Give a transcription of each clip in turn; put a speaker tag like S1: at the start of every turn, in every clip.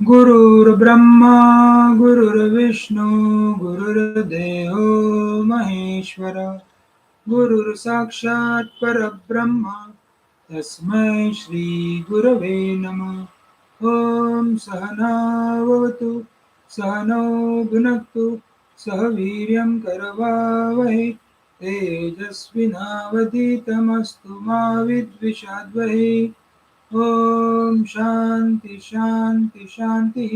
S1: गुरुर्ब्रह्मा गुरुर्विष्णु गुरुर्देवो महेश्वर गुरुर्साक्षात् परब्रह्म तस्मै श्री गुरवे नमः। ओम सहना भवतु सहनौ भुनक्तु सह वीर्यं करवावहै तेजस्विनावधीतमस्तु मा विद्विषावहै। ओम शांति शांति शांति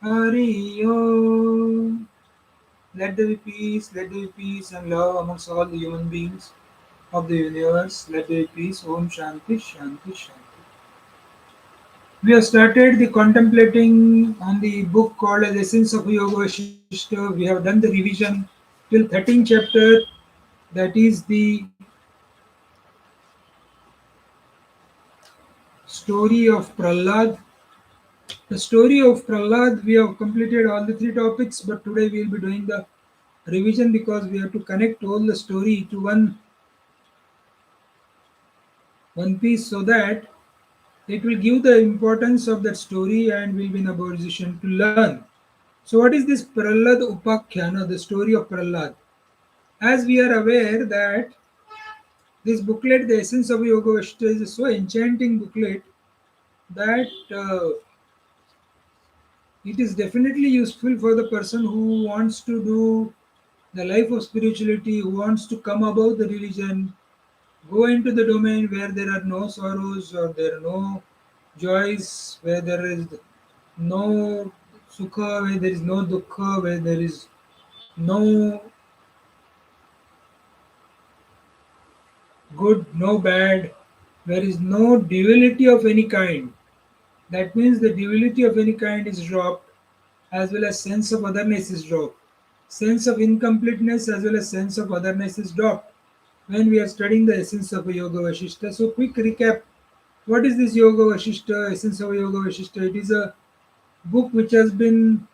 S1: हरि ओम। Let there be peace, let there be peace and love amongst all the human beings of the universe. Let there be peace. Om Shanti Shanti Shanti. We have started the contemplating on the book called as Essence of Yogavaasishtha. We have done the revision till 13th chapter, that is the story of Prahlad. The story of Prahlad, we have completed all the three topics, but today we will be doing the revision because we have to connect all the story to one piece so that it will give the importance of that story and will be in a position to learn. So, what is this Prahlad Upakhyana, the story of Prahlad? As we are aware that this booklet, The Essence of Yoga Vasishtha, is a so enchanting booklet that it is definitely useful for the person who wants to do the life of spirituality, who wants to come above the religion, go into the domain where there are no sorrows or there are no joys, where there is no sukha, where there is no dukkha, where there is no good, no bad, there is no duality of any kind. That means the duality of any kind is dropped, as well as sense of otherness is dropped. Sense of incompleteness as well as sense of otherness is dropped when we are studying the essence of a Yoga Vasishtha. So, quick recap: what is this Yoga Vasishtha, Essence of Yoga Vasishtha? It is a book which has been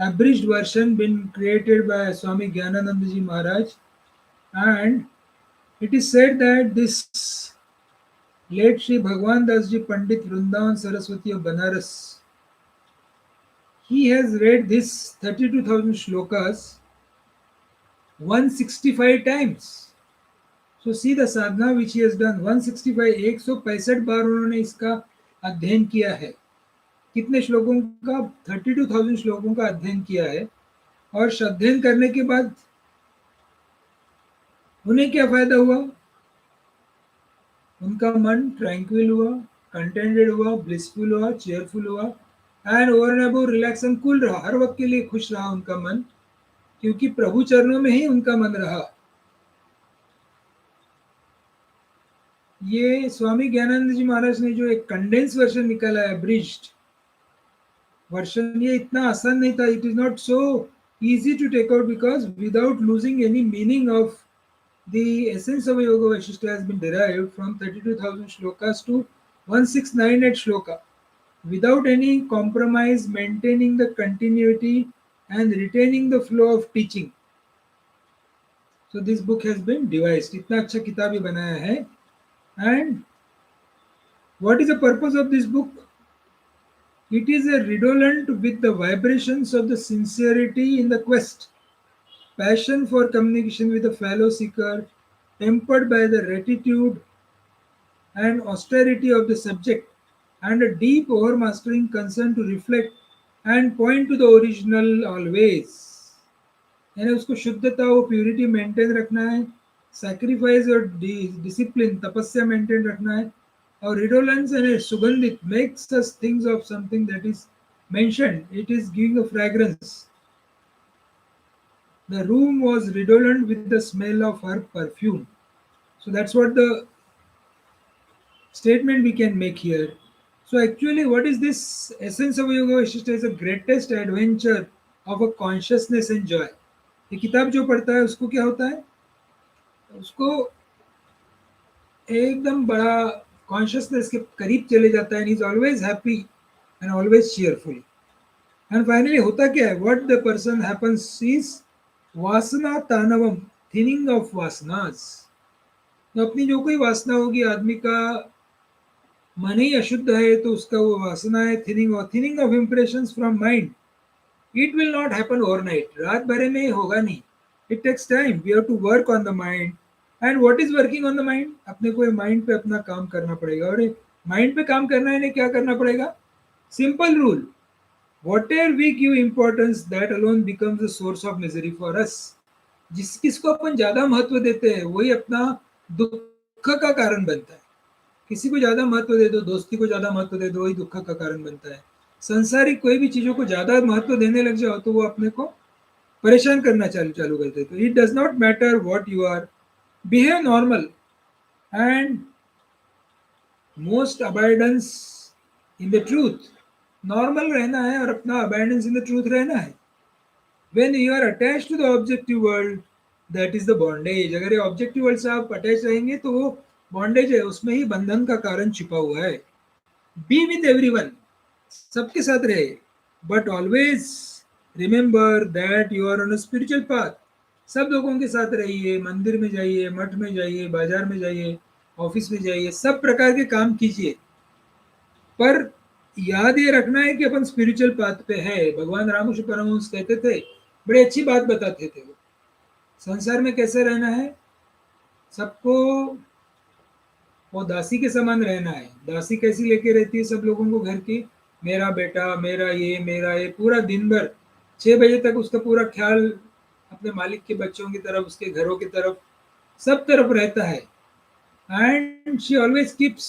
S1: abridged version, been created by Swami Gyananandaji Maharaj, and it is said that this late Sri Bhagwan Das Ji Pandit Vrindavan Saraswati of Banaras, he has read this 32,000 shlokas 165 times. So see the sadhana which he has done. 165, 165 बार उन्होंने इसका अध्ययन किया है. कितने श्लोकों का? 32,000 श्लोकों का अध्ययन किया है. और अध्ययन करने के बाद उन्हें क्या फायदा हुआ? उनका मन ट्रैंक्विल हुआ, कंटेंटेड हुआ, ब्लिसफुल हुआ, चेयरफुल हुआ and over and above relax and cool रहा. हर वक्त के लिए खुश रहा उनका मन, क्योंकि प्रभु चरणों में ही उनका मन रहा. ये स्वामी ज्ञानानंद जी महाराज ने जो एक कंडेंस वर्जन निकाला है, ब्रिज्ड वर्जन, ये इतना आसान नहीं था. It is not so easy to take out because without losing any meaning of the essence of a Yoga Vasishtha has been derived from 32,000 shlokas to 1698 shloka without any compromise, maintaining the continuity and retaining the flow of teaching. So this book has been devised. इतना अच्छा किताब ये बनाया है. And what is the purpose of this book? It is a redolent with the vibrations of the sincerity in the quest, passion for communication with a fellow seeker, tempered by the rectitude and austerity of the subject, and a deep overmastering concern to reflect and point to the original always. यानी उसको शुद्धता, वो purity maintain रखना है, sacrifice और discipline, तपस्या maintain रखना है, और redolence and सुगंधित makes us think of something that is mentioned. It is giving a fragrance. The room was redolent with the smell of her perfume. So that's what the statement we can make here. So actually, what is this essence of Yoga Vasishtha? Is the greatest adventure of a consciousness and joy. ये किताब जो पढ़ता है उसको क्या होता है? उसको एकदम बड़ा कॉन्शियसनेस के करीब चले जाता है. And is always happy and always cheerful. And finally होता क्या है? What the person happens is वासना तानवम, थिनिंग ऑफ वासनास. तो अपनी जो कोई वासना होगी आदमी का, मन ही अशुद्ध है तो उसका वो वासना है, thinning of impressions from mind, it will not happen overnight, रात भरे में होगा नहीं, it takes time, we have to work on the mind. And what is working on the mind, अपने को माइंड पे अपना काम करना पड़ेगा, और माइंड पे काम करना है, क्या करना पड़ेगा, simple rule, whatever we give importance that alone becomes the source of misery for us। जिस किसको अपन ज्यादा महत्व देते हैं वही अपना दुख का कारण बनता है। किसी को ज्यादा महत्व दे दो, दोस्ती को ज्यादा महत्व दे दो, वही दुख का कारण बनता है। संसारिक कोई भी चीजों को ज्यादा महत्व देने लग जाओ तो वो अपने को परेशान करना चालू चालू कर देते। It does not matter what you are, behave normal and most abidance in the truth. Normal रहना है और अपना अबाइडेंस इन द ट्रूथ रहना है। When you are attached to the objective world, that is the bondage। अगर ये objective world से आप अटैच रहेंगे तो वो बॉन्डेज है, उसमें ही बंधन का कारण छिपा हुआ है। बी विद एवरीवन, सबके साथ रहे, but always remember that you are on a spiritual path. सब लोगों के साथ रहिए, मंदिर में जाइए, मठ में जाइए, बाजार में जाइए, ऑफिस में जाइए, सब प्रकार के काम कीजिए, पर याद ये रखना है कि अपन स्पिरिचुअल पाथ पे है। भगवान रामकृष्ण परमहंस कहते थे, बड़ी अच्छी बात बताते थे वो, संसार में कैसे रहना है, सबको वो दासी के समान रहना है। दासी कैसी लेके रहती है सब लोगों को घर की, मेरा बेटा, मेरा ये, पूरा दिन भर 6 बजे तक उसका पूरा ख्याल अपने मालिक के बच्चों की तरफ, उसके घरों की तरफ, सब तरफ रहता है। And she always keeps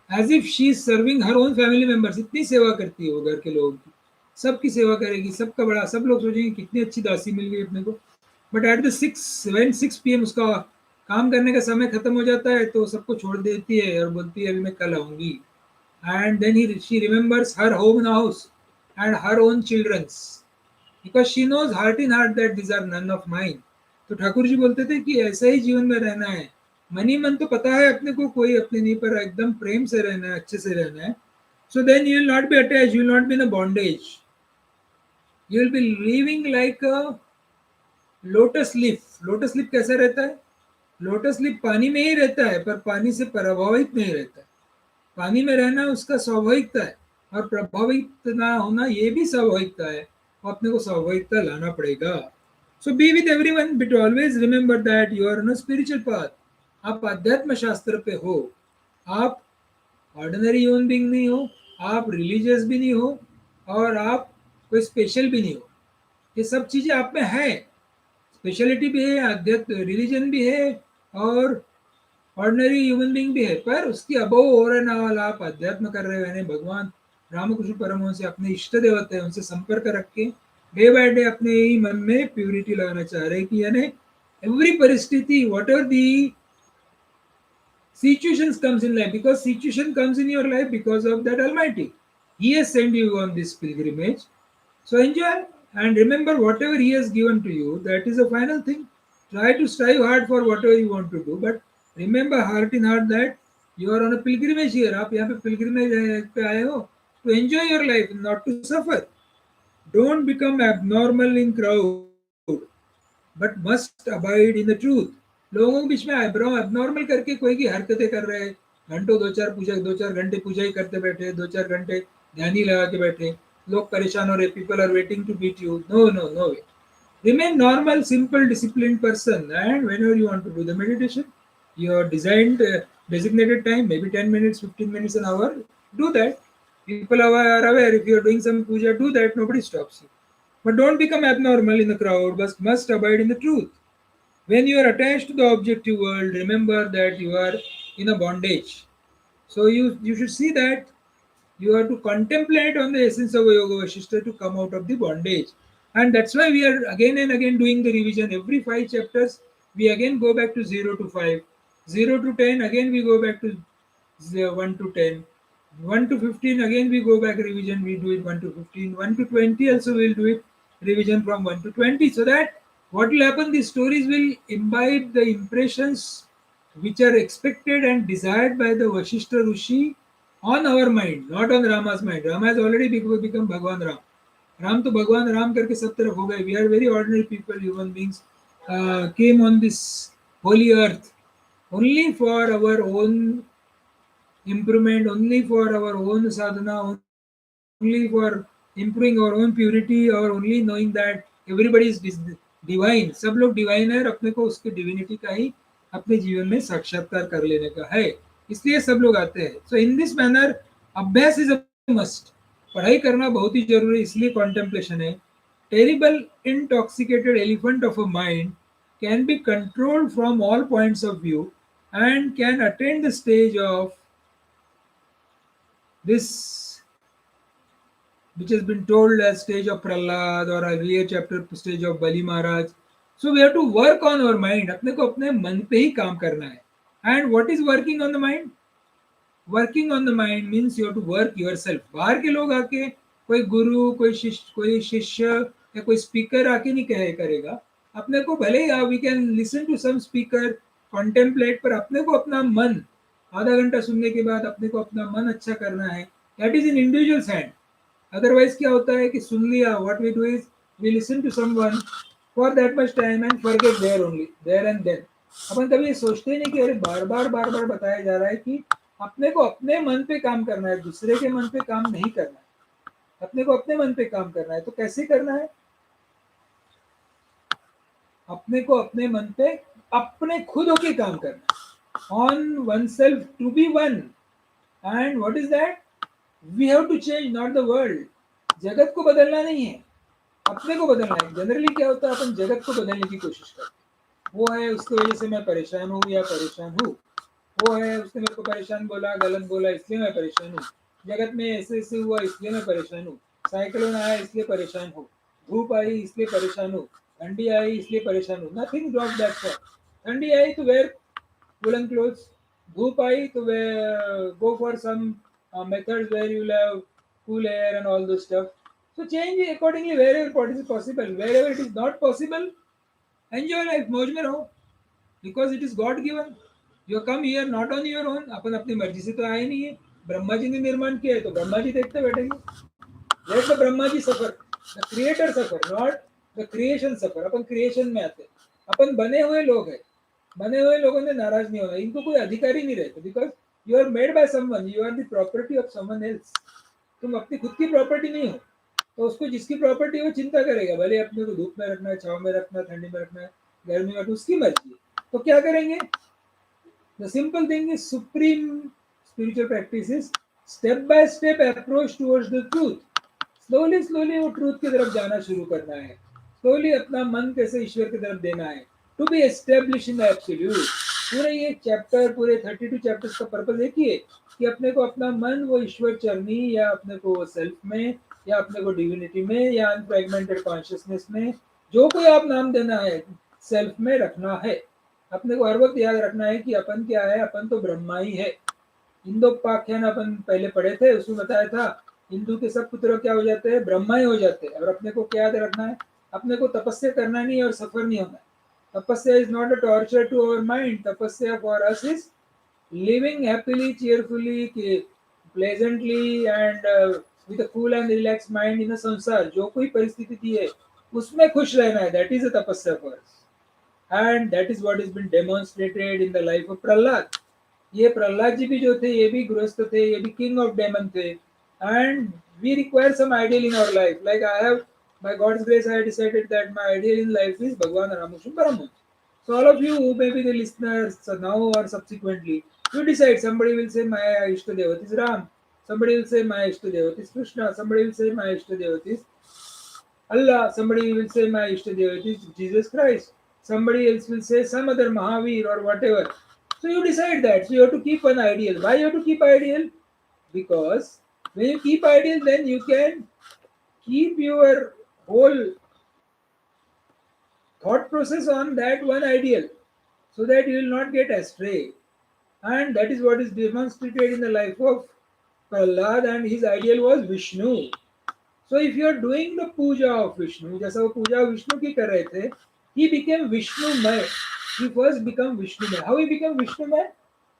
S1: as if she is serving her own family members. इतनी सेवा करती है वो घर के लोगों की, सबकी सेवा करेगी, सबका बड़ा, सब लोग सोचेंगे कितनी अच्छी दासी मिल गई अपने को। बट एट द 6 PM उसका काम करने का समय खत्म हो जाता है तो सबको छोड़ देती है और बोलती है अभी मैं कल आऊंगी। And then he she remembers her home house and her own childrens, because she knows heart in heart that this are none of mine. तो ठाकुर जी बोलते थे कि ऐसा ही जीवन में रहना है, मनी मन तो पता है अपने को, कोई अपने नहीं, पर एकदम प्रेम से रहना है, अच्छे से रहना है। So then you will not be attach, you will not be in a bondage, you will be living like a lotus leaf. Lotus leaf कैसा रहता है, लोटस लीफ पानी में ही रहता है पर पानी से प्रभावित नहीं रहता है। पानी में रहना उसका स्वाभाविकता है, और प्रभावित ना होना ये भी स्वाभाविकता है, और अपने को स्वाभाविकता लाना पड़ेगा। So be with everyone but always remember that you are on a spiritual path. आप अध्यात्म शास्त्र पे हो, आप ऑर्डिनरी ह्यूमन बीइंग नहीं हो, आप रिलीजियस भी नहीं हो, और आप कोई स्पेशल भी नहीं हो। ये सब चीजें आप में है, स्पेशलिटी भी है, अध्यात्म रिलीजन भी है, और ऑर्डिनरी ह्यूमन बीइंग भी है, पर उसकी अबव ओवरऑल वाला आप अध्यात्म कर रहे हो, यानी भगवान रामकृष्ण परमहंस से अपने इष्ट देवता है उनसे संपर्क रख के डे बाय डे अपने ही मन में प्यूरिटी लाना चाह रहे हैं कि यानी एवरी परिस्थिति, what ever the situations comes in life, because situation comes in your life because of that Almighty. He has sent you on this pilgrimage, so enjoy and remember whatever He has given to you, that is the final thing. Try to strive hard for whatever you want to do, but remember heart in heart that you are on a pilgrimage here। आप यहाँ पे pilgrimage पे आए हो to enjoy your life, not to suffer। Don't become abnormal in crowd, but must abide in the truth. लोगों के बीच में abnormal करके कोई की हरकतें कर रहे हैं, घंटों 2-4 घंटे पूजा ही करते बैठे, 2-4 घंटे ध्यान ही लगा के बैठे, लोग परेशान हो रहे, people are waiting to meet you, no no no way. Remain normal, simple, disciplined person, and whenever you want to do the meditation, your designed designated time, maybe 10 minutes, 15 minutes, an hour, do that. People are aware, if you are doing some puja, do that, nobody stops you. But don't become abnormal in the crowd, but must abide in the truth. When you are attached to the objective world, remember that you are in a bondage. So you should see that you have to contemplate on the essence of Yogavaasishtha to come out of the bondage. And that's why we are again and again doing the revision. Every 5 chapters, we again go back to 0 to 5. 0 to 10, again we go back to 1 to 10. 1 to 15, again we go back revision, we do it 1 to 15. 1 to 20, also we'll do it revision from 1 to 20. So that what will happen, these stories will imbibe the impressions which are expected and desired by the Vasishtha Rishi on our mind, not on Rama's mind. Rama has already become Bhagwan Ram. Ram to Bhagwan Ram करके सब तरफ हो गए. We are very ordinary people, human beings, came on this holy earth only for our own improvement, only for our own sadhana, only for improving our own purity, or only knowing that everybody is divine, सब लोग divine है और अपने को उसके divinity का ही अपने जीवन में साक्षात्कार कर लेने का है, इसलिए सब लोग आते हैं. सो इन दिस मैनर अभ्यास इज अ मस्ट. पढ़ाई करना बहुत ही जरूरी, इसलिए कॉन्टेम्पलेशन है. Terrible intoxicated elephant of a mind can be controlled from all points of view and can attain the stage of this, which has been told as stage of Prahlad, or earlier chapter stage of Bali Maharaj. So we have to work on our mind. अपने को अपने मन पे ही काम करना है. And what is working on the mind? Working on the mind means you have to work yourself. बाहर के लोग आके, कोई गुरु, कोई शिष्य या कोई स्पीकर आके नहीं कहे करेगा. अपने को भले ही we can listen to some speaker, contemplate, पर अपने को अपना मन आधा घंटा सुनने के बाद अपने को अपना मन अच्छा करना है. That is in individual's hand. Otherwise क्या होता है कि सुन लिया, what we do is we listen to someone for that much time and forget there only there and then. अपन कभी ये सोचते नहीं कि अरे बार बार बताया जा रहा है कि अपने को अपने मन पे काम करना है, दूसरे के मन पे काम नहीं करना है. अपने को अपने मन पे काम करना है. तो कैसे करना है? अपने को अपने मन पे अपने खुद होके काम करना है. On oneself to be one. And what is that? We have to change, not the world. जगत को बदलना नहीं है, अपने को बदलना है. जनरली क्या होता है, अपन जगत को बदलने की कोशिश करते हैं. वो है, उसकी वजह से मैं परेशान हूँ या परेशान हूँ. वो है, उसने मेरे को परेशान बोला, गलत बोला, इसलिए मैं परेशान हूँ. जगत में ऐसे ऐसे हुआ, इसलिए मैं परेशान हूँ. साइक्लोन आया इसलिए परेशान हूँ. धूप आई इसलिए परेशान हूँ. ठंडी आई इसलिए परेशान हूँ. Nothing drop that for. ठंडी आई तो वेयर woolen clothes. धूप आई तो go for some methods where you will have cool air and all those stuff. So change accordingly wherever it is possible. Wherever it is not possible, enjoy life, मौज में रहो. Because it is God given. You come here not on your own. अपन अपनी मर्जी से तो आए नहीं है. ब्रह्मा जी ने निर्माण किया है तो ब्रह्मा जी देखते बैठेंगे. Let the Brahma ji suffer. The creator suffer, not the creation suffer. अपन क्रिएशन में आते हैं. अपन बने हुए लोग हैं. बने हुए लोगों ने नाराज नहीं होना. इनको कोई अधिकार ही नहीं रहता. Because you are made by someone, you are the property of someone else. तुम अपनी खुद की प्रॉपर्टी नहीं हो. तो उसको जिसकी प्रॉपर्टी वो चिंता करेगा. भले अपने को धूप में रखना है, छाव में रखना है, ठंडी में रखना है, गर्मी में, उसकी मर्जी है. तो क्या करेंगे? The simple thing is supreme spiritual practice is step by step approach towards the truth. Slowly slowly वो truth की तरफ जाना शुरू करना है. Slowly अपना मन कैसे ईश्वर की तरफ देना है. To be established in the absolute. पूरे ये चैप्टर, पूरे 32 चैप्टर्स का पर्पज एक ही है कि अपने को अपना मन वो ईश्वर चरनी, या अपने को सेल्फ में, या अपने को डिविनिटी में, या अनफ्रैगमेंटेड कॉन्शियसनेस में, जो कोई आप नाम देना है, सेल्फ में रखना है. अपने को हर वक्त याद रखना है कि अपन क्या है. अपन तो ब्रह्मा ही है. इंदोपाख्यान अपन पहले पढ़े थे, उसमें बताया था हिंदू के सब पुत्र क्या हो जाते हैं, ब्रह्मा ही हो जाते हैं. और अपने को क्या याद रखना है, अपने को तपस्या करना नहीं और सफर नहीं होना. Tapasya is not a torture to our mind. Tapasya for us is living happily, cheerfully, pleasantly and with a cool and relax mind in a sansar. जो कोई परिस्थिति दी है उसमें खुश रहना है. दैट इज अ तपस्या for us. And that is what has been demonstrated in the life of Prahlad. ये प्रहलाद जी भी जो थे, ये भी गृहस्थ थे, ये भी king of demon थे. And we require some ideal in our life. Like I have, by God's grace, I have decided that my ideal in life is Bhagwan Ramusham Paramu. So all of you who may be the listeners now or subsequently, you decide. Somebody will say my Ishta Devat is Ram. Somebody will say my Ishta Devat is Krishna. Somebody will say my Ishta Devat is Allah. Somebody will say my Ishta Devat is Jesus Christ. Somebody else will say some other Mahavir or whatever. So you decide that. So you have to keep an ideal. Why you have to keep ideal? Because when you keep ideal, then you can keep your whole thought process on that one ideal, so that you will not get astray. And that is what is demonstrated in the life of Prahlad, and his ideal was Vishnu. So if you are doing the puja of Vishnu, जैसा वो पूजा विष्णु की कर रहे थे, he became Vishnu-may. He first became Vishnu-may. How he became Vishnu-may?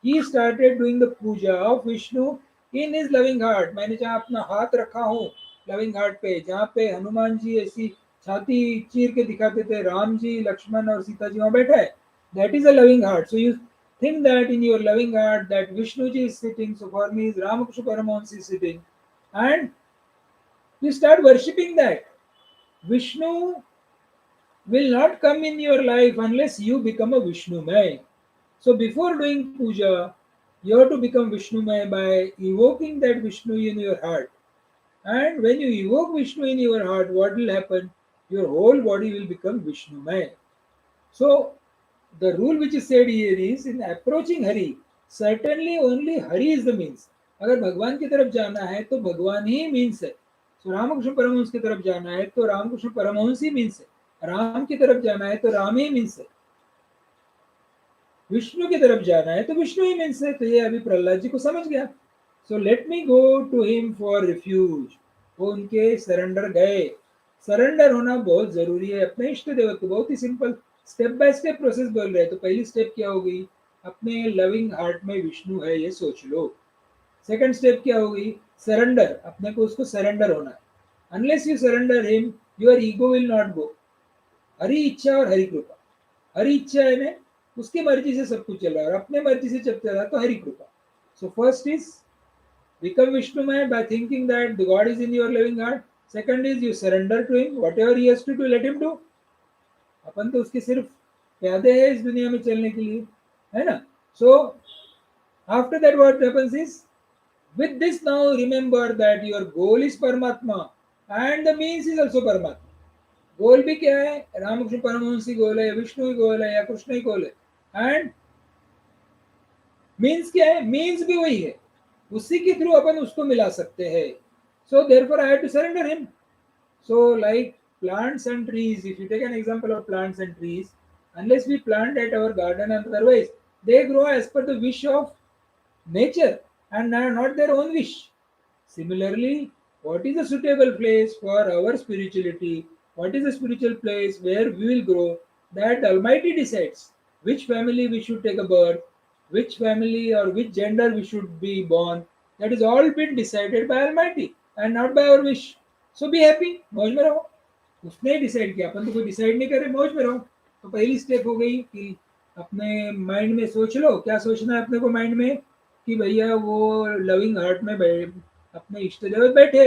S1: He started doing the puja of Vishnu in his loving heart. मैंने जहाँ अपना हाथ रखा हूँ loving heart पे, जहाँ पे हनुमान जी ऐसी छाती चीर के दिखाते थे, राम जी, लक्ष्मण और सीता जी वहाँ बैठा है, that is a loving heart. So you Think that in your loving heart that Vishnu ji is sitting, so for me is Ramakrishna Paramahansa is sitting, and you start worshipping that. Vishnu will not come in your life unless you become a Vishnumay. So before doing puja, you have to become Vishnumay by evoking that Vishnu in your heart. And when you evoke Vishnu in your heart, what will happen? Your whole body will become Vishnumay. So the rule which is said here is in approaching Hari, certainly only Hari is the means. अगर भगवान की तरफ जाना है तो भगवान ही means है. So Ramakrishna Paramhans की तरफ जाना है तो रामकृष्ण परमहंस ही मीन्स है. राम की तरफ जाना है तो राम ही मीन्स है. विष्णु की तरफ जाना है तो विष्णु ही मीन्स है. तो ये अभी प्रहलाद जी को समझ गया. So let me go to him for refuge. वो उनके सरेंडर गए. सरेंडर होना बहुत जरूरी है अपने इष्ट देव को. बहुत ही simple step by step process बोल रहे हैं. तो पहली स्टेप क्या होगी? अपने लविंग हार्ट में विष्णु है ये सोच लो. सेकंड स्टेप क्या होगी? सरेंडर. अपने को उसको सरेंडर होना है. Unless you surrender him your ego will not go. Hari इच्छा और हरि कृपा. हरि इच्छा है ना, उसकी मर्जी से सब कुछ चल रहा है और अपने मर्जी से जब चल रहा है तो हरि कृपा. So first is become Vishnumay by thinking that the God is in your living heart. Second is you surrender to him. Whatever he has to do, let him do. अपन तो उसके सिर्फ प्यादे हैं इस दुनिया में चलने के लिए, है ना. So after that what happens is with this now remember that your goal is Paramatma and the means is also Paramatma. गोल भी क्या है? रामकृष्ण परमहंस ही गोल है, विष्णु ही गोल है या कृष्ण ही गोल है. एंड मीन्स क्या है? मीन्स भी वही है. उसी के थ्रू अपन उसको मिला सकते हैं. So therefore I have to surrender him. So like plants and trees, if you take an example of plants and trees, unless we plant at our garden and otherwise they grow as per the wish of nature and not their own wish. Similarly, what is a suitable place for our spirituality? What is a spiritual place where we will grow? That the Almighty decides which family we should take a birth, which family or which gender we should be born. That is all been decided by Almighty and not by our wish. So be happy, मौज में रहो. उसने decide किया, अपन तो कोई decide नहीं करे, मौज में रहो. तो पहली स्टेप हो गई कि अपने माइंड में सोच लो. क्या सोचना है अपने को माइंड में? कि भैया वो लविंग हार्ट में अपने इष्ट देवत बैठे,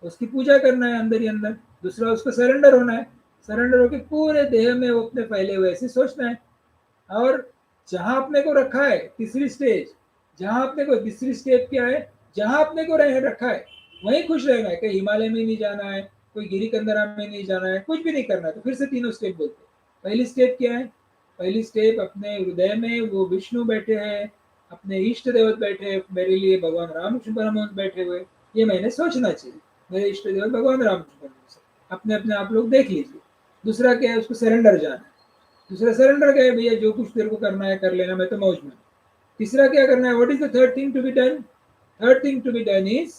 S1: उसकी पूजा करना है अंदर ही अंदर. दूसरा उसको सरेंडर होना है. सरेंडर होकर पूरे देह में वो अपने फैले हुए ऐसे सोचना है. और जहां अपने को रखा है तीसरी स्टेज, जहां अपने को तीसरी स्टेप क्या है? जहां अपने को रखा है वहीं खुश रहना है. कहीं हिमालय में नहीं जाना है, कोई गिरी कंदरा में नहीं जाना है, कुछ भी नहीं करना है. तो फिर से तीनों स्टेप बोलते. पहली स्टेप क्या है? पहली स्टेप अपने हृदय में वो विष्णु बैठे हैं, अपने इष्ट देवत बैठे हैं. मेरे लिए भगवान रामकृष्ण परमहंस बैठे हुए, ये मैंने सोचना चाहिए. मेरे इष्ट देवत भगवान रामकृष्ण परमहंस. अपने अपने आप लोग देख लीजिए. दूसरा क्या है? उसको सरेंडर जाना है. दूसरा सरेंडर क्या है? भैया जो कुछ तेरे को करना है कर लेना, मैं तो मौज में. तीसरा क्या करना है? What is the third thing to be done? Third thing to be done is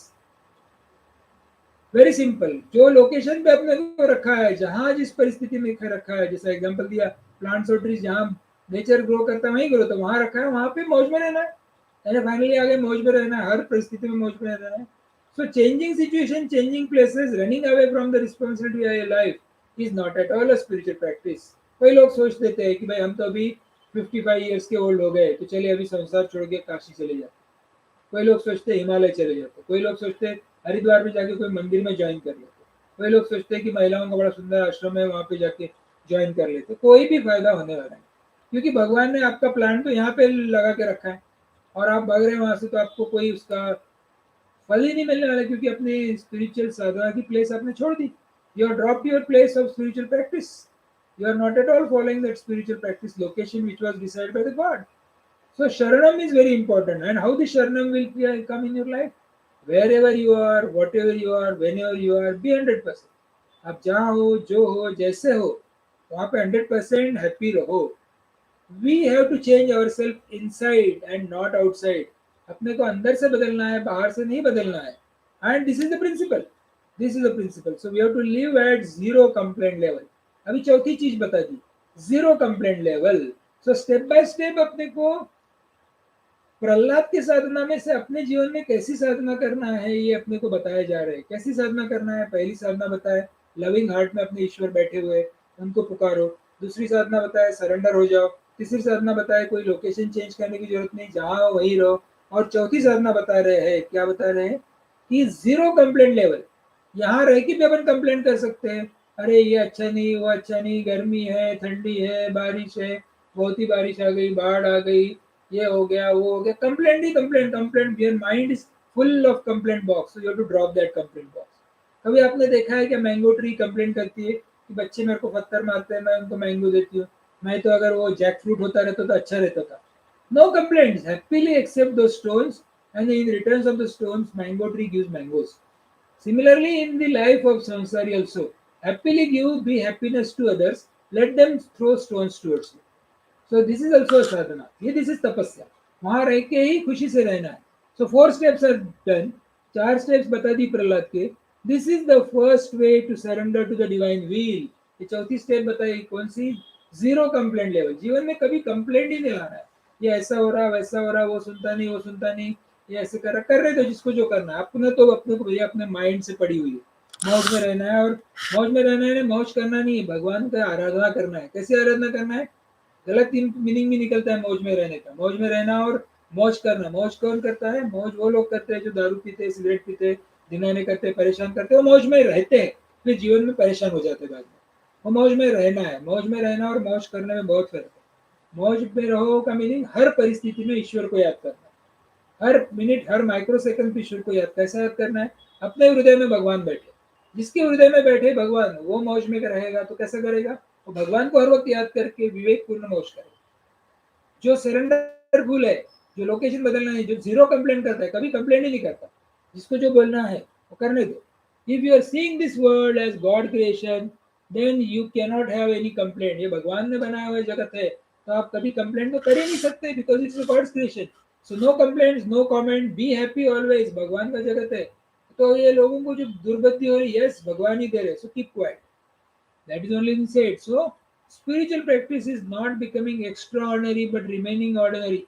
S1: very simple. जो लोकेशन पे अपने को रखा है, जहां जिस परिस्थिति में रखा है, जैसा एग्जांपल दिया प्लांट्स और ट्रीज, जहां नेचर ग्रो करता है वहीं ग्रो, तो वहां रखा है, वहां पे मौज में रहना है. फाइनली आगे मौज में रहना है, हर परिस्थिति में मौज में रहना है. So changing situation, changing places, running away from the responsibility of your life is not at all a spiritual practice. कई लोग सोच देते हैं कि भाई हम तो अभी 55 ईयर्स के ओल्ड हो गए, तो चलिए अभी संसार छोड़ के काशी चले जाते. कोई लोग सोचते हिमालय चले जाते. कोई लोग सोचते हरिद्वार में जाके कोई मंदिर में ज्वाइन कर लेते. कोई लोग सोचते हैं कि महिलाओं का बड़ा सुंदर आश्रम है, वहां पे जाके ज्वाइन कर लेते. कोई भी फायदा होने वाला है, क्योंकि भगवान ने आपका प्लान तो यहाँ पे लगा के रखा है और आप भाग रहे हैं वहां से, तो आपको कोई उसका फल ही नहीं मिलने वाला, क्योंकि अपनी स्पिरिचुअल साधना की प्लेस आपने छोड़ दी. You are dropped your place of spiritual practice. You are not at all following that spiritual practice location which was decided by the God. So Sharanam is very important. And how the Sharanam will come in your life? Wherever you are, whatever you are, whenever you are, be 100%. आप जहाँ हो, जो हो, जैसे हो, वहाँ पे 100% happy रहो. We have to change ourselves inside and not outside. अपने को अंदर से बदलना है, बाहर से नहीं बदलना है. And this is the principle. This is the principle. So we have to live at zero complaint level. अभी चौथी चीज बता दी, zero complaint level. So step by step अपने को प्रहलाद की साधना में से अपने जीवन में कैसी साधना करना है ये अपने को बताया जा रहा है. कैसी साधना करना है? पहली साधना बताए लविंग हार्ट में अपने ईश्वर बैठे हुए, उनको पुकारो. दूसरी साधना बताए सरेंडर हो जाओ. तीसरी साधना बताए कोई लोकेशन चेंज करने की जरूरत नहीं, जहाँ हो वहीं रहो। और चौथी साधना बता रहे हैं, क्या बता रहे हैं कि जीरो कंप्लेंट लेवल। यहाँ रह के भी अपन कंप्लेंट कर सकते हैं, अरे ये अच्छा नहीं, वो अच्छा नहीं, गर्मी है, ठंडी है, बारिश है, बहुत ही बारिश आ गई, बाढ़ आ गई, ये हो गया, वो हो गया, कंप्लेंट ही complaint complaint. Your mind is full of complaint box, so you have to drop that complaint box. कभी आपने देखा है कि मैंगो ट्री कंप्लेंट करती है कि बच्चे मेरे को पत्थर मारते हैं, मैं उनको मैंगो देती हूँ, मैं तो अगर वो जैक फ्रूट होता रहता तो अच्छा रहता था। नो कंप्लेंट्स, हैप्पीली एक्सेप्ट दो stones, and in return of the stones mango tree gives mangoes. Similarly, in the life of samsari also, happily give, be happiness to others, let them throw stones towards you. So this is also a sadhana. ये this is तपस्या, वहां रह के ही खुशी से रहना है। So 4 steps are done, 4 steps बता दी प्रहलाद के। This is the first way to surrender to the divine will। ये चौथी स्टेप बताई कौन सी? Zero complaint level. जीवन में कभी कंप्लेंट ही नहीं लाना है, ये ऐसा हो रहा, वैसा हो रहा, वो सुनता नहीं, वो सुनता नहीं, ये ऐसे कर रहे, तो जिसको जो करना है अपने, तो अपने को भैया अपने माइंड से पड़ी हुई है, मौज में रहना है। और मौज में रहना है, मौज करना नहीं है, भगवान का आराधना करना है। कैसे आराधना करना है? गलत मीनिंग भी निकलता है मौज में रहने का। मौज में रहना और मौज करना, मौज कौन करता है? मौज वो लोग करते हैं जो दारू पीते, सिगरेट पीते, दिनाने करते, परेशान करते, वो मौज में रहते हैं, फिर जीवन में परेशान हो जाते बाद में। वो मौज में रहना है। मौज में रहना और मौज करने में बहुत फर्क है। मौज में रहो का मीनिंग हर परिस्थिति में ईश्वर को याद करना, हर मिनट, हर माइक्रो सेकंड पे ईश्वर को याद। कैसे याद करना है? अपने हृदय में भगवान बैठे। जिसके हृदय में बैठे भगवान, वो मौज में रहेगा। तो कैसे करेगा? वो भगवान को हर वक्त याद करके विवेक पूर्ण मौज करेगा। जो सरेंडरफुल है, जो लोकेशन बदलना है, जो जीरो कंप्लेंट करता है, कभी कंप्लेंट ही नहीं करता, जिसको जो बोलना है वो करने दो। If you are seeing this world as God creation, then you cannot have any complaint. ये भगवान ने बनाया हुआ जगत है, तो आप कभी कंप्लेंट तो कर ही नहीं सकते, because it's God's creation. So no complaints, no comment, be happy always. भगवान का जगत है। तो ये लोगों को जो दुर्गति हो रही है, यस भगवान ही दे रहे, so keep quiet. That is only said. So, spiritual practice is not becoming extraordinary but remaining ordinary.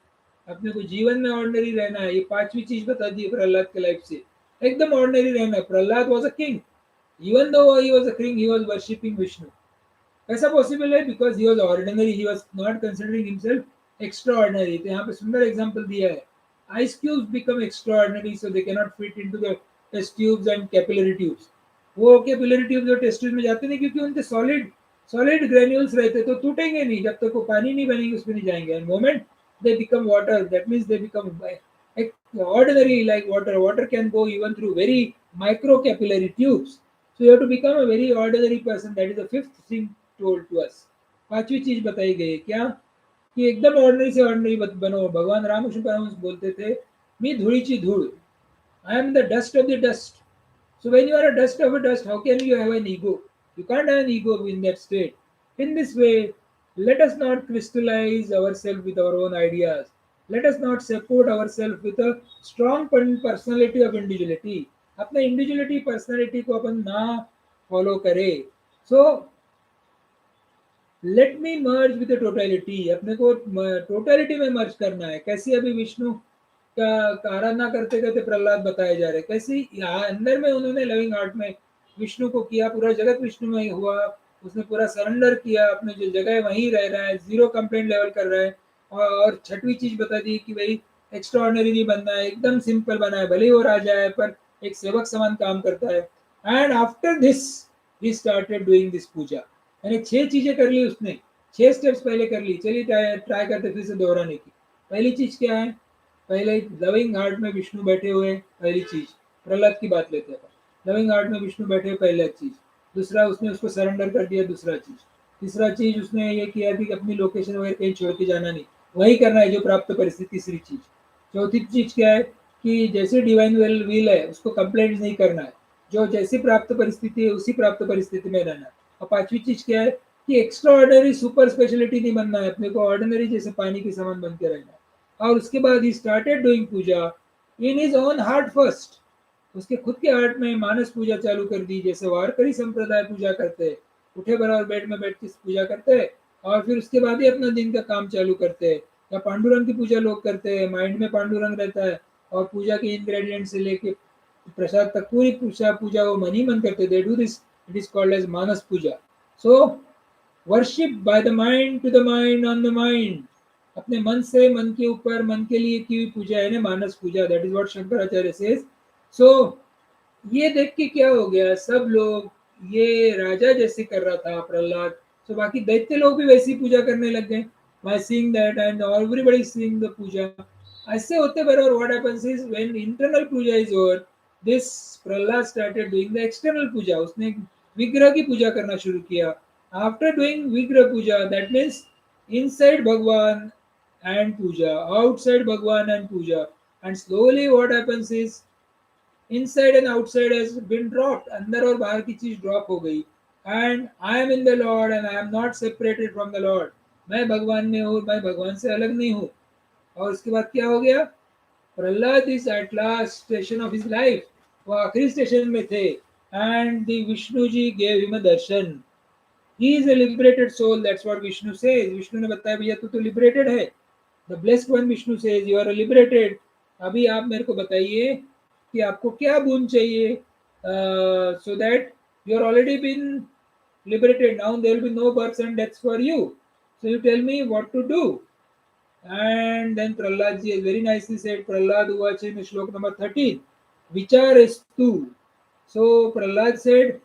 S1: अपने को जीवन में ऑर्डिनरी रहना है। ये पांचवी चीज बता दी प्रहलाद के लाइफ से, एकदम ऑर्डिनरी रहना है। Prahlad was a king, even though he was a king, he was worshipping Vishnu. कैसा पॉसिबल है? Because he was ordinary, he was not considering himself extraordinary. तो यहाँ पे सुंदर एग्जांपल दिया है। Ice cubes become extraordinary, so they can not fit into the test tubes and capillary tubes. वो capillary tube जो test tube में जाते नहीं, क्योंकि उनके सॉलिड सॉलिड ग्रेन्यूल्स रहते, तो टूटेंगे नहीं, जब तक वो पानी नहीं बनेंगे उसमें नहीं जाएंगे। End moment they become water, that means they become ordinary like water. Water can go even through very micro capillary tubes. So you have to become a very ordinary person. That is the fifth thing told to us. पांचवी चीज बताई गई है क्या? कि एकदम ordinary से ordinary बनो। भगवान रामकृष्ण परमहंस बोलते थे, मी धूळीची धूळ, I am the dust of the dust. So when you are a dust of a dust, how can you have an ego? You can't have an ego in that state. In this way, let us not crystallize ourselves with our own ideas. Let us not support ourselves with a strong personality of individuality. अपने individuality personality को अपन ना follow करें. So let me merge with the totality. अपने को totality में merge करना है। कैसे? अभी विष्णु का आराधना करते करते प्रहलाद बताए जा रहे, कैसे अंदर में उन्होंने लविंग हार्ट में विष्णु को किया, पूरा जगत विष्णु में हुआ, उसने पूरा सरेंडर किया, अपने जो जगह है वहीं रह रहा है, जीरो कंप्लेंट लेवल कर रहा है। और छठवीं चीज बता दी कि भाई एक्स्ट्रा ऑर्डिनरी नहीं बनना है, एकदम सिंपल बना है, भले ही वो राजा है पर एक सेवक समान काम करता है। And after this he started doing this puja. यानी 6 चीजें कर ली उसने, 6 स्टेप्स पहले कर ली। चलिए ट्राई करते फिर से दोहराने की। पहली चीज क्या है? पहले लविंग हार्ट में विष्णु बैठे हुए, पहली चीज। प्रहलाद की बात लेते हैं, लविंग हार्ट में विष्णु बैठे हुए, पहला चीज। दूसरा, उसने उसको सरेंडर कर दिया, दूसरा चीज। तीसरा चीज, उसने ये किया कि अपनी लोकेशन वगैरह कहीं छोड़ के जाना नहीं, वही करना है जो प्राप्त परिस्थिति। तीसरी चीज। चौथी चीज क्या है? कि जैसे डिवाइन विल है उसको कंप्लेंट नहीं करना है, जो जैसी प्राप्त परिस्थिति है उसी प्राप्त परिस्थिति में रहना है। और पांचवी चीज क्या है? कि एक्स्ट्रा ऑर्डिनरी सुपर स्पेशलिटी नहीं बनना है, अपने को ऑर्डिनरी जैसे पानी के समान बन के रहना है। और उसके बाद he started doing puja in his own heart first. उसके खुद के हार्ट में मानस पूजा चालू कर दी, जैसे वारकरी संप्रदाय पूजा करते हैं, उठे बराबर बेड में बैठ के पूजा करते हैं, और फिर उसके बाद ही अपना दिन का काम चालू करते हैं। या पांडुरंग की पूजा लोग करते हैं, माइंड में पांडुरंग रहता है, और पूजा के इंग्रेडिएंट से लेके प्रसाद तक पूरी पूजा वो मन ही मन करते। They do this, it is called as manas puja. So worship by the mind to the mind on the mind, अपने मन से मन के ऊपर मन के लिए की हुई पूजा है ना मानस पूजा, that is what Shankaracharya says. So ये देख के क्या हो गया, सब लोग ये राजा जैसे कर रहा था प्रहलाद, तो बाकी दैत्य लोग भी वैसी पूजा करने लग गए, by seeing that and everybody is seeing the puja. ऐसे होते बराबर what happens is when internal puja is over, this Prahlad started doing the external puja. उसने विग्रह की पूजा करना शुरू किया. After doing vigrah puja, that means inside Bhagwan and puja, outside Bhagwan and puja, and slowly what happens is inside and outside has been dropped, अंदर और बाहर की चीज ड्रॉप हो गई, and I am in the Lord and I am not separated from the Lord. मैं भगवान में हूँ, मैं भगवान से अलग नहीं हूँ. और उसके बाद क्या हो गया, Prahlad is at last station of his life, वो आखिरी स्टेशन में थे, and the Vishnu ji gave him a darshan. He is a liberated soul, that's what Vishnu says. Vishnu ने बताया भैया तू तो लिबरेटेड है. The blessed one Vishnu says you are liberated. अभी आप मेरे को बताइए कि आपको क्या बोन चाहिए, so that you are already been liberated. Now there will be no births and deaths for you. So you tell me what to do. And then Prahlad ji has very nicely said, Prahlad Uvacha in Shlok number 13, Vicharestu. So Prahlad said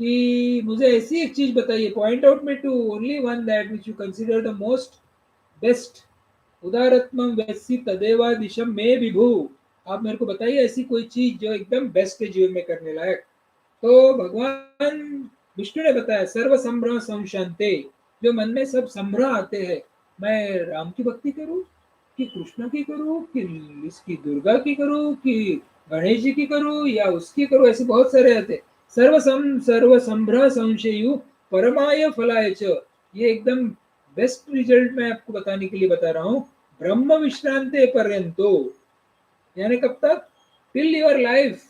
S1: कि मुझे ऐसी एक चीज बताइए, point out me to only one that which you consider the most best. उदारत्मम वैसी तदेवा दिशम में विभू. आप मेरे को बताइए ऐसी कोई चीज जो एकदम बेस्ट है जीवन में करने लायक. तो भगवान विष्णु ने बताया सर्व संभ्रम संशांते, जो मन में सब संभ्रम आते हैं, मैं राम की भक्ति करूं कि कृष्ण की करूं कि इसकी दुर्गा की करूं कि गणेश जी की करूं या उसकी करूं, ऐसे बहुत सारे आते. सर्व संभ्रम संशयु परमाय फलाय च. ये एकदम बेस्ट रिजल्ट मैं आपको बताने के लिए बता रहा हूँ. ब्रह्म विश्रांते पर्यंतो, यानी कब तक, टिल योर लाइफ.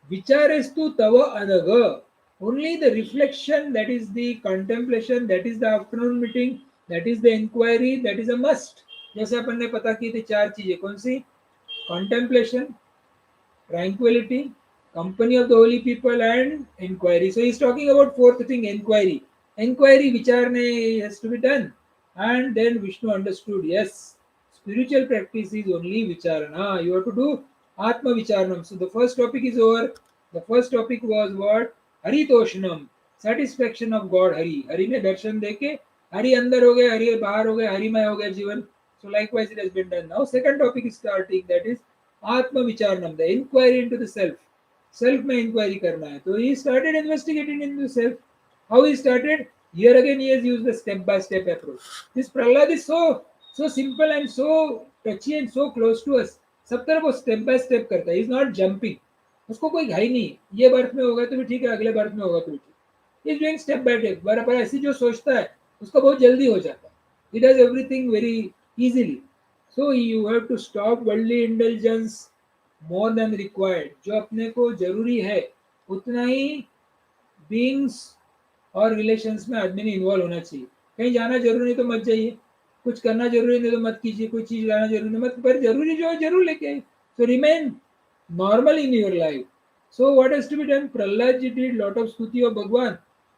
S1: विचारेस्तु तव अनग, only the reflection, that is the contemplation, that is the afternoon meeting, that is the inquiry, that is a must. जैसे अपन ने पता की थी चार चीजें कौन सी, contemplation, tranquility, company of the holy people and inquiry. So he is talking about fourth thing, inquiry. Inquiry विचारने has to be done. And then Vishnu understood, yes, spiritual practice is only vicharana. You have to do atma vicharanam. So the first topic is over. The first topic was what? हरितोषणम, satisfaction of God. Hari Hari ने दर्शन देके हरि अंदर हो गए, हरि बाहर हो गए, हरिमय हो गया जीवन. So likewise it has been done. Now second topic is starting, that is आत्म विचारणम, the inquiry into the self. Self में इंक्वायरी करना है. तो he started investigating into self. How he started, here again he has used the step by step approach. This Prahlad is so simple and so touchy and so close to us. सब तरफ वो step by step करता है. Is not jumping, उसको कोई घाई नहीं है, ये बर्थ में होगा तो भी ठीक है, अगले बर्थ में होगा तो भी ठीक. Is doing step by step. पर ऐसी जो सोचता है उसका बहुत जल्दी हो जाता है. He does everything very easily. So you have to stop worldly intelligence more than required. जो अपने को जरूरी है उतना ही बीइंग्स और रिलेशंस में आदमी ने इन्वॉल्व होना चाहिए. कहीं जाना जरूरी नहीं तो मत जाइए, कुछ करना जरूरी नहीं तो मत कीजिए, कोई चीज लाना जरूरी नहीं मत, पर जरूरी जो है जरूर लेके आइए. सो remain normal in your life. So what has to be done? Prahlad ji did lot of स्तुति of भगवान,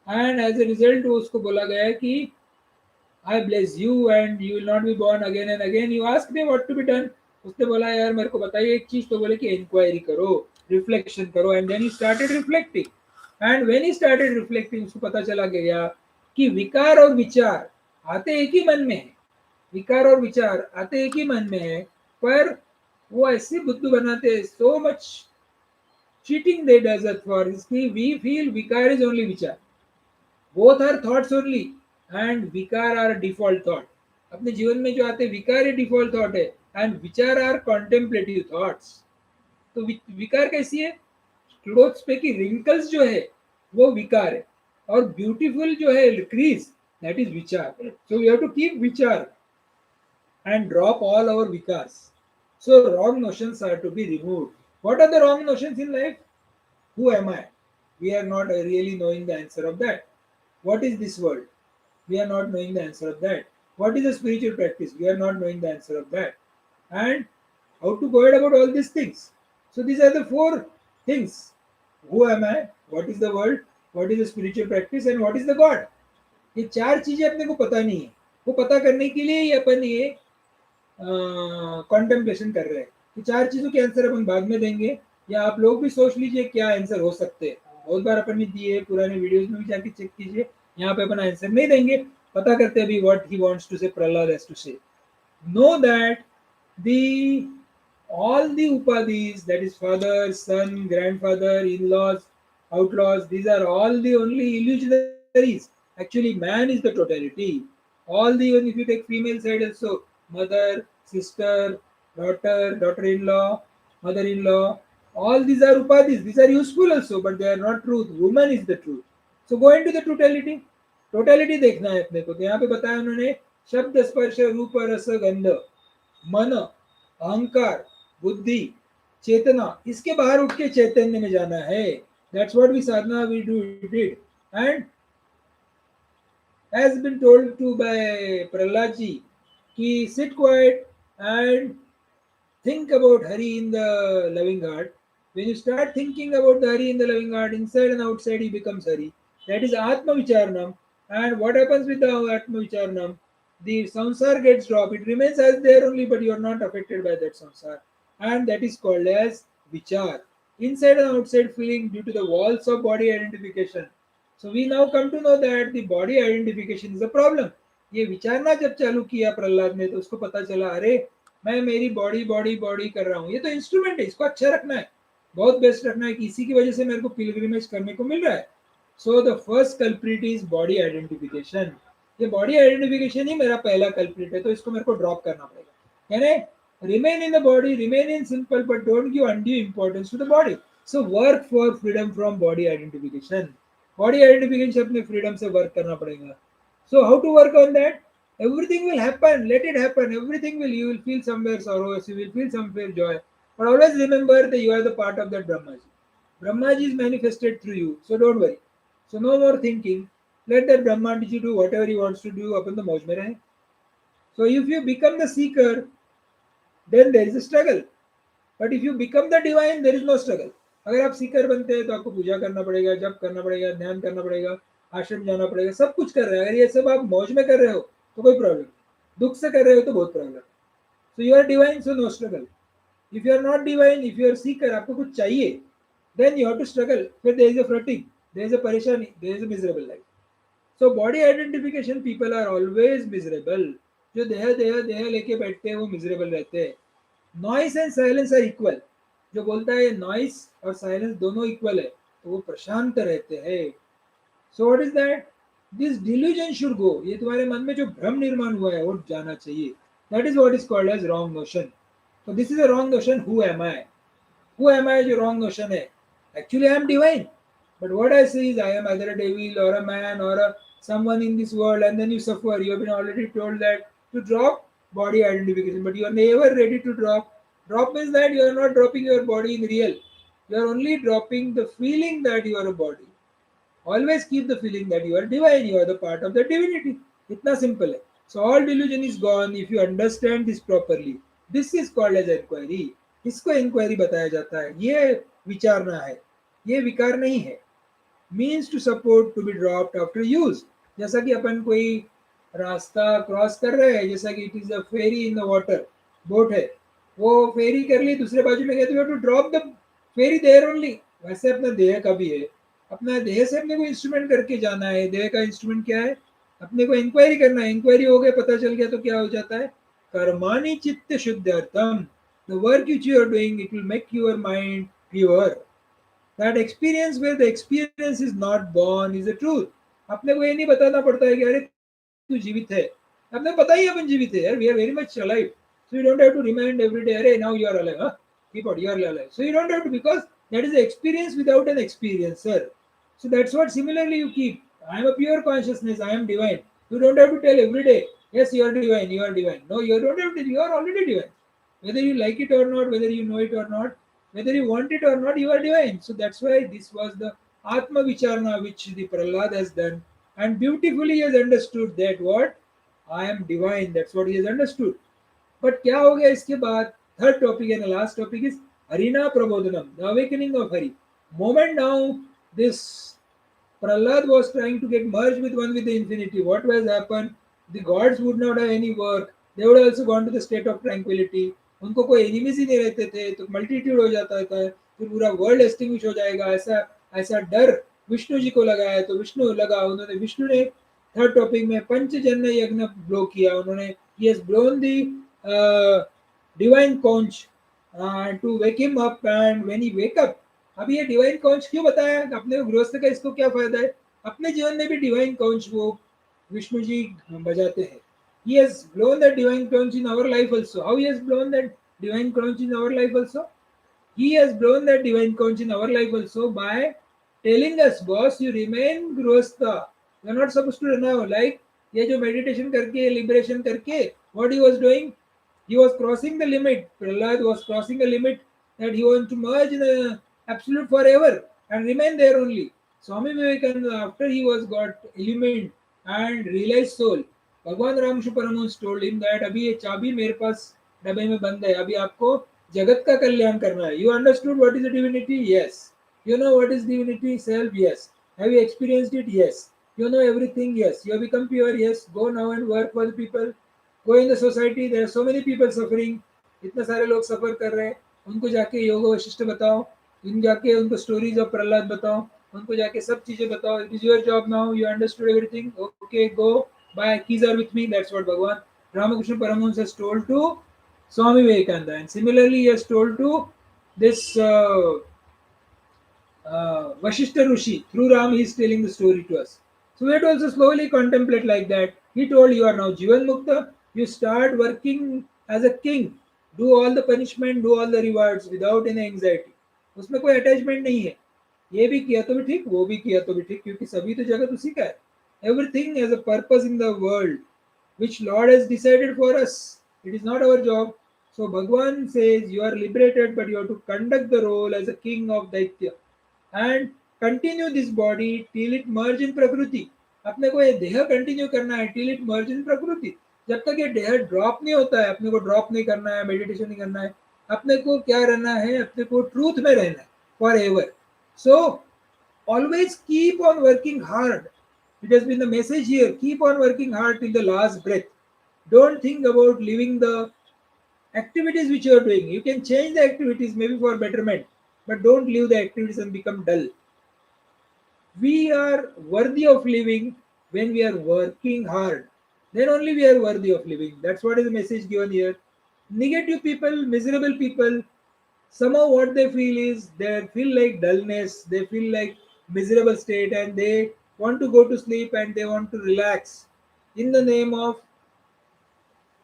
S1: and as a result उसको बोला गया कि I bless you and you will not be born again and again. You asked me what to be done. उसने बोला यार मेरे को बताइए एक चीज, तो बोले कि इंक्वायरी करो, रिफ्लेक्शन करो. And then he started reflecting. And when he started reflecting उसको पता चला गया कि विकार और विचार आते एक ही मन में है. विकार और विचार आते एक ही मन में है, पर वो ऐसी बुद्धू बनाते हैं, so much cheating they does it for. We feel vikar is only vichar. Both are thoughts only, and vikar are default thought. अपने जीवन में जो आते हैं विकार ही डिफॉल्ट थॉट है, एंड विचार आर कॉन्टेम्पलेटिव थॉट्स. तो विकार कैसी है, क्लोथ्स पे की रिंकल्स जो है वो विकार है, और ब्यूटीफुल जो है crease, that is vichar. So we have to keep vichar and drop all our vikars. So wrong notions are to be removed. What are the wrong notions in life? Who am I? We are not really knowing the answer of that. What is this world? We are not knowing the answer of that. What is a spiritual practice? We are not knowing the answer of that. And how to go ahead about all these things? So these are the four things. Who am I? What is the world? What is the spiritual practice? And what is the God? ये 4 चीजें अपने को पता नहीं है, वो पता करने के लिए ही अपन ये कॉन्टेम्पलेशन कर रहे हैं कि 4 चीजों के आंसर अपन बाद में देंगे, या आप लोग भी सोच लीजिए क्या आंसर हो सकते हैं। बहुत बार अपन ने दिए, पुराने वीडियोस में भी जाके चेक कीजिए, यहाँ पे अपन आंसर नहीं देंगे, पता करते हैं अभी व्हाट ही वांट्स टू से, प्रहलाद हैज टू से। Know that the all the upadhis, that is father, son, grandfather, in-laws, outlaws, these are all the only illusionaries. Actually man is the totality. All the, even if you take female side also, mother, sister, daughter, daughter-in-law, mother-in-law, all these are upadhis. These are useful also, but they are not truth. Woman is the truth. So go into the totality. Totality देखना है अपने को। तो यहाँ पे बताया उन्होंने, शब्द स्पर्श रूप रस गंध, मन, अहंकार, बुद्धि, चेतना, इसके बाहर उठ के चैतन्य में जाना है। That's what we sadhana we do did, and has been told to by Prahlad ji कि sit quiet and think about Hari in the loving heart. When you start thinking about the Hari in the loving heart, inside and outside he becomes Hari. That is Atma Vicharnam. And what happens with the Atma Vicharnam? The samsar gets dropped. It remains as there only, but you are not affected by that samsar. And that is called as Vichar. Inside and outside feeling due to the walls of body identification. So we now come to know that the body identification is a problem. ये विचारना जब चालू किया प्रहलाद ने, तो उसको पता चला, अरे मैं मेरी बॉडी बॉडी बॉडी कर रहा हूँ, ये तो इंस्ट्रूमेंट है, इसको अच्छा रखना है, बहुत बेस्ट रखना है, कि इसी की वजह से मेरे को पिलग्रिमेज करने को मिल रहा है। So the first culprit is body identification. ये बॉडी आइडेंटिफिकेशन ही मेरा पहला कल्प्रिट है, तो इसको मेरे को ड्रॉप करना पड़ेगा। यानी remain in the body, remain in simple, but don't give undue importance to the body. So work for freedom from body identification. Body identification से अपने फ्रीडम से वर्क करना पड़ेगा। So how to work on that? Everything will happen, let it happen. Everything will, you will feel somewhere sorrow, you will feel somewhere joy, but always remember that you are the part of that Brahmaji. Brahmaji is manifested through you, so don't worry. So no more thinking, let that Brahmaji do whatever he wants to do, अपन तो मौज में रहे। So if you become the seeker, then there is a struggle, but if you become the divine, there is no struggle. अगर आप सीकर बनते हैं तो आपको पूजा करना पड़ेगा, जप करना पड़ेगा, ध्यान करना पड़ेगा, आश्रम जाना पड़ेगा, सब कुछ कर रहे हैं। अगर ये सब आप मौज में कर रहे हो तो कोई प्रॉब्लम, दुख से कर रहे हो तो बहुत problem. So you are divine, so no struggle. If you are not divine, if you are seeker, आपको कुछ चाहिए, then you have to struggle, फिर there is a fretting, there is a pareshani, there is a miserable life. So body identification, people are always miserable. जो देह देह देह लेके बैठते हैं वो मिजरेबल रहते हैं। Noise and silence are equal. जो बोलता है नॉइस और साइलेंस दोनों इक्वल है, तो वो प्रशांत रहते हैं। So what is that? This delusion should go. ये तुम्हारे मन में जो भ्रम निर्माण हुआ है वो जाना चाहिए। That is what is called as wrong notion. तो this is a wrong notion, who am I. Who am I जो रॉन्ग नोशन है, actually I am divine, but what I say is I am either a devil or a man or a someone in this world, and then you suffer. You have been already told that to drop body identification, but you are never ready to drop. Drop means that you are not dropping your body in real. You are only dropping the feeling that you are a body. Always keep the feeling that you are divine, you are the part of the divinity. इतना simple है. So all delusion is gone if you understand this properly. This is called as inquiry. इसको inquiry बताया जाता है। ये विचारना है, ये विकार नहीं है। Means to support to be dropped after use. जैसा कि अपन कोई रास्ता क्रॉस कर रहे हैं, जैसा कि it is a ferry in the water, boat है, वो फेरी कर ली, दूसरे बाजू में गए, तो you have to drop the ferry there only. वैसे अपना देह का भी है, अपना देह से अपने को इंस्ट्रूमेंट करके जाना है। देह का इंस्ट्रूमेंट क्या है? अपने को इंक्वायरी करना है। इंक्वायरी हो गया, पता चल गया, तो क्या हो जाता है? कर्माणि चित्त शुद्धार्थम। The work which you are doing, it will make your mind pure. That experience where the experience is not born is the truth. अपने को ये नहीं बताना पड़ता है कि अरे तू जीवित है, अपने को पता ही अपन जीवित है यार, we are very much alive, so you don't have to remind every day, अरे now you are alive, huh? Keep on, you are alive. So you don't have to, because that is the experience without an experiencer. So that's what similarly you keep. I am a pure consciousness, I am divine. You don't have to tell every day, yes you are divine, you are divine. No, you don't have to, you are already divine. Whether you like it or not, whether you know it or not, whether you want it or not, you are divine. So that's why this was the Atma Vicharana which the Prahlad has done, and beautifully he has understood that what? I am divine. That's what he has understood. But क्या हो गया इसके बाद? Third topic and the last topic is Harina Prabodhanam, the awakening of Hari. Moment now this Prahlad was trying to get merged with one with the infinity. What was happened? The gods would not have any work. They would also gone to the state of tranquility. उनको कोई enemies ही नहीं रहते थे तो multitude हो जाता था फिर पूरा वर्ल्ड एक्सटिंग्विश हो जाएगा ऐसा ऐसा डर विष्णु जी को लगाया तो विष्णु लगा उन्होंने विष्णु ने थर्ड टॉपिक में पंचजन्य यज्ञ ब्लो किया उन्होंने he has blown the divine conch to wake him up and when he wake up अब ये डिवाइन काउंच क्यों बताया अपने गृहस्थ का इसको क्या फायदा है अपने जीवन में भी डिवाइन काउंच वो विष्णु जी बजाते हैं he has blown that divine conch in our life also how he has blown that divine conch in our life also he has blown that divine conch in our life also by telling us boss you remain grihastha you are not supposed to now like ये जो meditation करके liberation करके what he was doing he was crossing the limit. Prahlad was crossing a limit that he wanted to merge in the absolute forever and remain there only. Swami Vivekananda, after he was got illumined and realized soul, भगवान Ramakrishna Paramhans told him that अभी ये चाबी मेरे पास डब्बे में बंद है अभी आपको जगत का कल्याण करना है. You understood what is the divinity? Yes. You know what is divinity? Self? Yes. Have you experienced it? Yes. You know everything? Yes. You have become pure? Yes. Go now and work for the people. Go in the society, there are so many people suffering. इतने सारे लोग सफर कर रहे हैं उनको जाके योग वशिष्ठ बताओ इन जाके उनको स्टोरीज ऑफ प्रहलाद बताओ उनको जाके सब चीजें बताओ it is your job now you understood everything okay go bye keys are with me that's what Bhagwan Ramakrishna Paramhans has told to Swami Vivekananda and similarly he has told to this Vashishta Rishi. Through Ram, he is telling the story to us. So we have to also slowly contemplate like that. He told you are now Jivan Mukta. You start working as a king. Do all the punishment, do all the rewards without any anxiety. उसमें कोई attachment नहीं है ये भी किया तो भी ठीक वो भी किया तो भी ठीक क्योंकि सभी तो जगत उसी का है everything has a purpose in the world which Lord has decided for us. It is not our job. So Bhagwan says you are liberated, but you have to conduct the role as a king of Daitya. And continue this body till it merge in prakriti अपने को ये देह continue करना है till it merge in prakriti जब तक ये देह ड्रॉप नहीं होता है अपने को ड्रॉप नहीं करना है मेडिटेशन नहीं करना है अपने को क्या रहना है अपने को ट्रूथ में रहना है for ever so always keep on working hard it has been the message here keep on working hard till the last breath don't think about leaving the activities which you are doing you can change the activities maybe for betterment but don't leave the activities and become dull we are worthy of living when we are working hard then only we are worthy of living that's what is the message given here negative people miserable people somehow what they feel is they feel like dullness they feel like miserable state and they want to go to sleep and they want to relax in the name of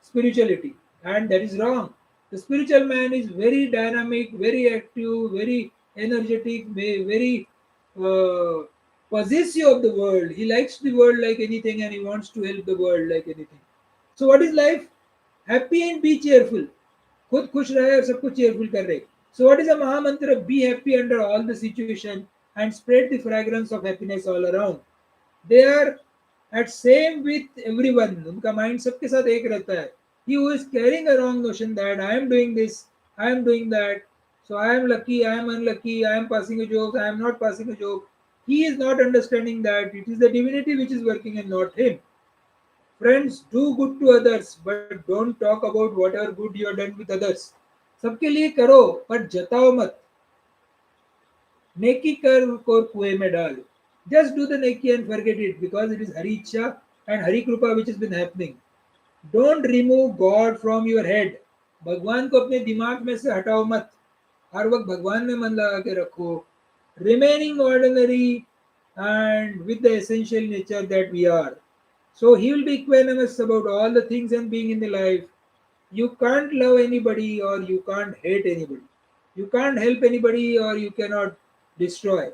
S1: spirituality and that is wrong the spiritual man is very dynamic very active very energetic very uh, possessive of the world he likes the world like anything and he wants to help the world like anything so what is life happy and be cheerful खुद खुश रहे और सबको cheerful कर रहे so what is a mahamantra be happy under all the situation and spread the fragrance of happiness all around they are at same with everyone उनका mind सबके साथ एक रहता है he who is carrying a wrong notion that I am doing this I am doing that so I am lucky I am unlucky I am passing a joke I am not passing a joke he is not understanding that it is the divinity which is working and not him friends do good to others but don't talk about whatever good you have done with others सबके लिए करो पर जताओ मत नेकी कर को कुएं में डाल just do the neki and forget it because it is Hari Ichha and Hari Krupa which has been happening. Don't remove God from your head. भगवान को अपने दिमाग में से हटाओ मत हर वक्त भगवान में मन लगा के रखो remaining ordinary and with the essential nature that we are. So he will be equanimous about all the things and being in the life. You can't love anybody or you can't hate anybody. You can't help anybody or you cannot destroy.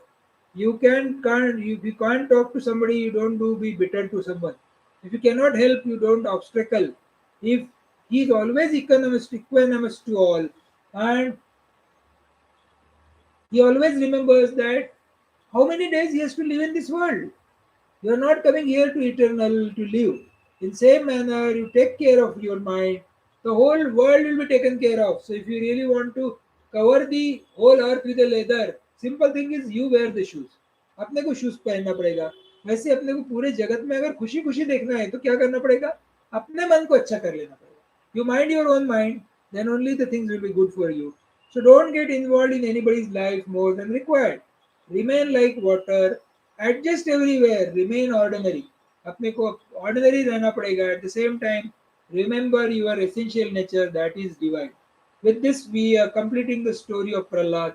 S1: If you can't talk to somebody, you don't do be bitter to someone. If you cannot help, you don't obstacle. If he is always equanimous to all, and he always remembers that how many days he has to live in this world. You are not coming here to eternal to live. In same manner, you take care of your mind. The whole world will be taken care of. So if you really want to cover the whole earth with a leather, simple thing is you wear the shoes. अपने को shoes पहनना पड़ेगा। वैसे अपने को पूरे जगत में अगर खुशी खुशी देखना है तो क्या करना पड़ेगा? अपने मन को अच्छा कर लेना पड़ेगा। You mind your own mind, then only the things will be good for you. So don't get involved in anybody's life more than required. Remain like water, adjust everywhere, remain ordinary. अपने को ordinary रहना पड़ेगा. At the same time, remember your essential nature, that is divine. With this, we are completing the story of Prahlad.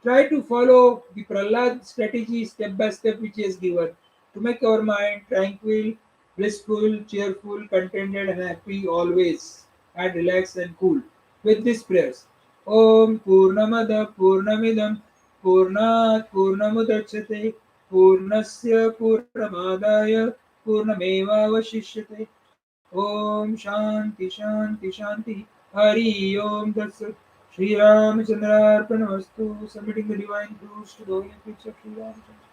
S1: Try to follow the Prahlad strategy step by step which he has given to make our mind tranquil, blissful, cheerful, contented, and happy always, and relaxed and cool. With these prayers. Om Purnamada Purnamidam Purnat Purnamudachyate Purnasya Purnamadaya Purnamevavashishyate. Om Shanti Shanti Shanti. Hari Om Tatsat. Sri Ramachandra Arpanamastu. Submitting the divine fruits to the holy feet of Sri Ramachandra.